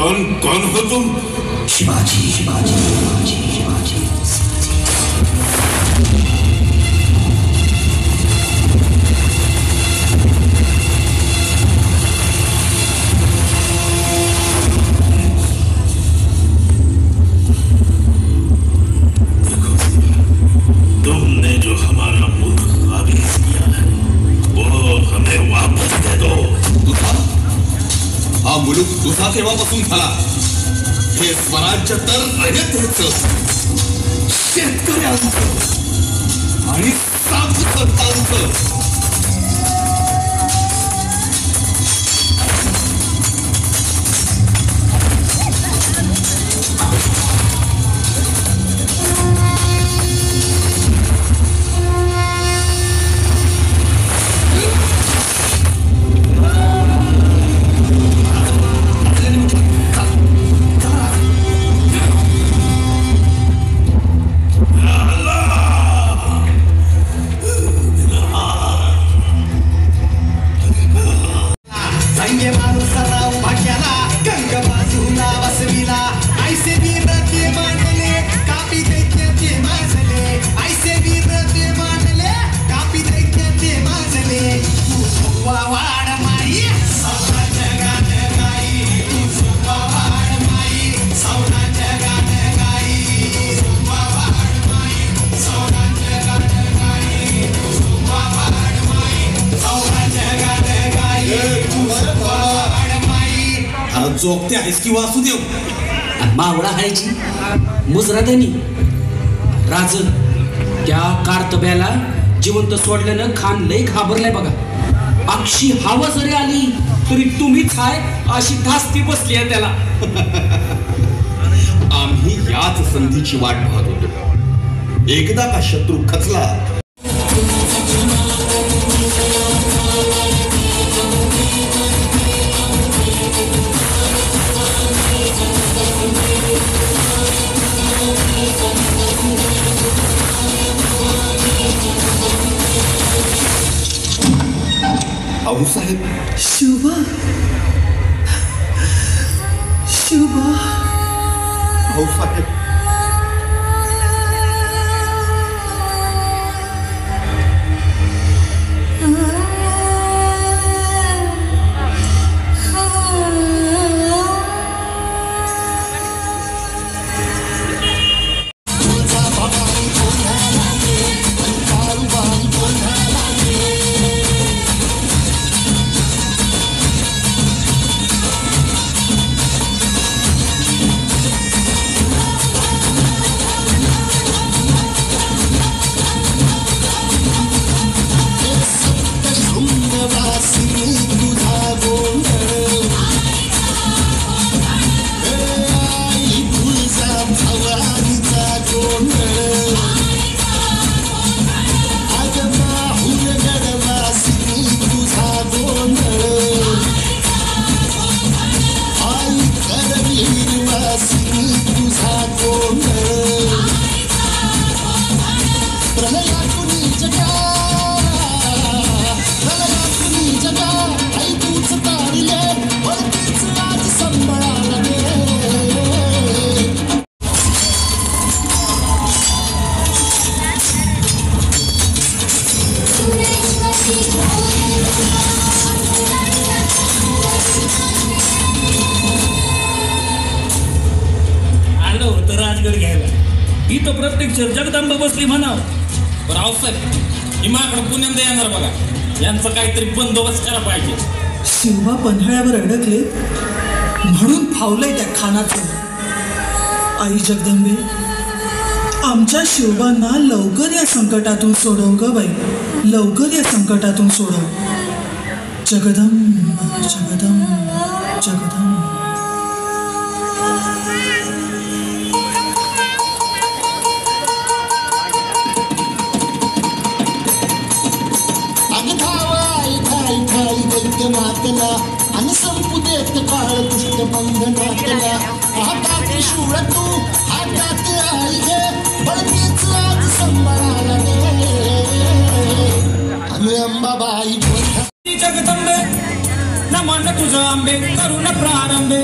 कौन हो तुम? शिवाजी शिवाजी शिवाजी शिवाजी। तुमने जो हमारा मुल्क काबिज किया है वो हमें वापस दे दो। हा मुलूक तुझा केव्हापासून झाला? हे स्वराज्य तर रयतेचं, शेतकऱ्यांचं आणि साधू संतांचं। जोगते आहेस की वासुदेव? मावळा हायची मुजरादानी राज त्या कारतब्याला जिवंत सोडल्यानं खान लय घाबरलाय बघा। अक्षी हवा जरी आली तरी तुम्हीच हाय अशी धास्ती बसली आहे त्याला। आम्ही याच संधीची वाट पाहत होतो। एकदा का शत्रू खचला साहेब। शुभा शुभा हो साहेब। इथं प्रत्यक्ष जगदंबा बसली म्हणाव। पण रावसाहेब हिमाकडे पुण्यांदा येणार बघा, यांचा काहीतरी बंदोबस्त करा पाहिजे। शिवबा पन्हाळ्यावर अडकले म्हणून फावलंय त्या खानाचं। आई जगदंबे आमच्या शिवबांना लवकर या संकटातून सोडव ग बाई, लवकर या संकटातून सोडव। जगदंब जगदंब जगदंब। मातला आणि संपू देत काळ दुष्ट बंधनातला। हातात शिवळ तू हातात आई घे, बळतीच आज संभाळायला दे। आणि अंबाबाई जगदंबे नमन तुझं आंबे करून प्रारंभे,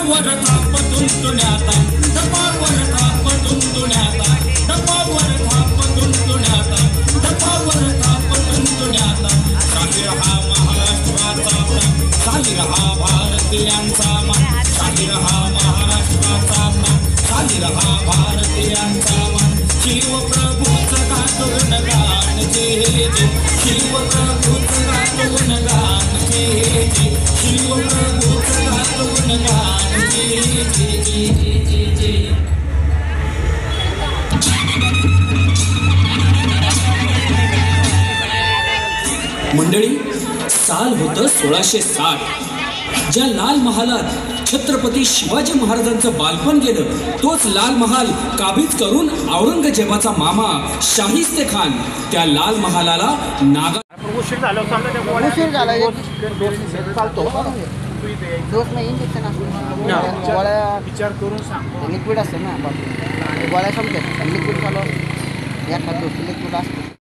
डपावर थाप तुंतुण्याता डपावर थाप तुंतुण्याता डपावर थाप तुंतुण्याता डपावर थाप तुंतुण्याता शाहीर हा महाराष्ट्राचा प्राण शाहीर हा भारतीयांचा मान शाहीर हा महाराष्ट्राचा प्राण शाहीर हा भारतीयांचा मान शिवप्रभूचं गातून गान जे जे शिवप्रभूचं गातून गान जे जे शिवप्रभूचं गातून गान जे जे जे जे जे मंडळी, साल होतं 1660. ज्या लाल महालात छत्रपती शिवाजी महाराजांचं बालपण गेलं तोच लाल महाल काबीज करून औरंगजेबाचा मामा शाहिस्ते खान त्या लाल महालाला नागा उशीर झाला चालतो डोस नाही इंजेक्शन असतो गोळ्या विचार करून सांग लिक्विड असतं ना गोळ्या संपतात लिक्विड चालू एखाद डोस लिक्विड असतं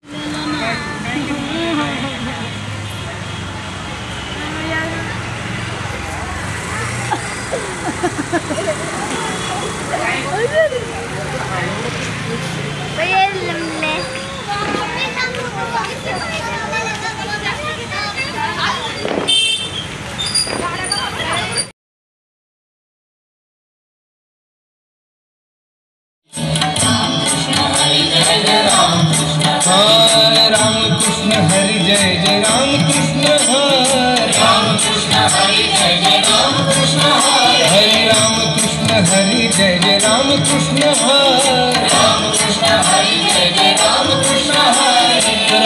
रामकृष्ण हरि जय जय रामकृष्ण हरि रामकृष्ण हरि जय जय रामकृष्ण रामकृष्ण हरि जय जय रामकृष्ण रामकृष्ण हरि जय जय रामकृष्ण हरि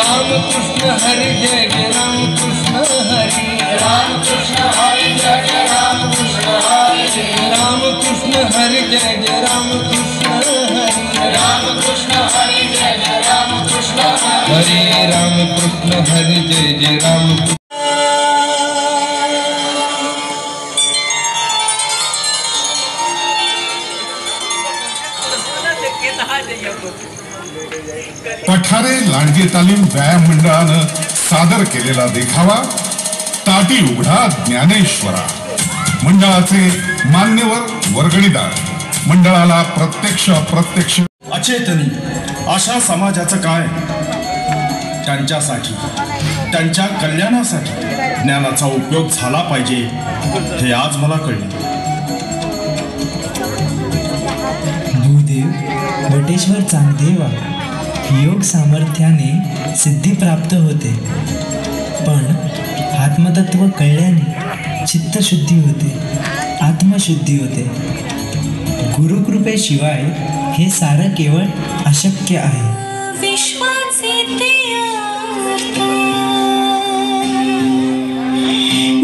रामकृष्ण हरि जय जय रामकृष्ण हरि रामकृष्ण हरि जय जय रामकृष्ण हरि रामकृष्ण हरि जय जय रामकृष्ण हरे रामकृष्ण हरि जय जय रामकृष्ण पठारे लांडगे तालीम व्यायाम मंडळानं सादर केलेला देखावा ताटी उघडा ज्ञानेश्वरा. मंडळाचे मान्यवर वर्गणीदार मंडळाला प्रत्यक्ष अप्रत्यक्ष अचेतनी अशा समाजाचं काय त्यांच्यासाठी त्यांच्या कल्याणासाठी ज्ञानाचा उपयोग झाला पाहिजे हे आज मला कळले. भूदेव वटेश्वर चांगदेवा योग सामर्थ्याने सिद्धी प्राप्त होते पण आत्मतत्व कळल्याने चित्तशुद्धी होते आत्मशुद्धी होते. गुरुकृपेशिवाय हे सारं केवळ अशक्य आहे. विश्वाचे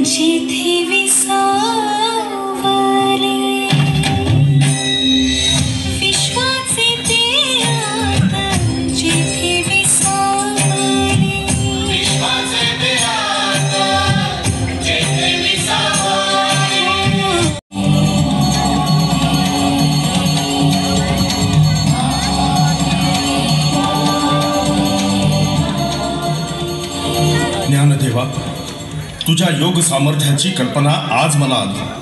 जिथे विसावले विश्वाचे जिथे विसावले विश्वाचे जिथे विसावले. ज्ञानदेवा, तुझ्या योग सामर्थ्याची कल्पना आज मला आली.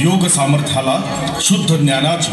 योग सामर्थ्याला शुद्ध ज्ञानाची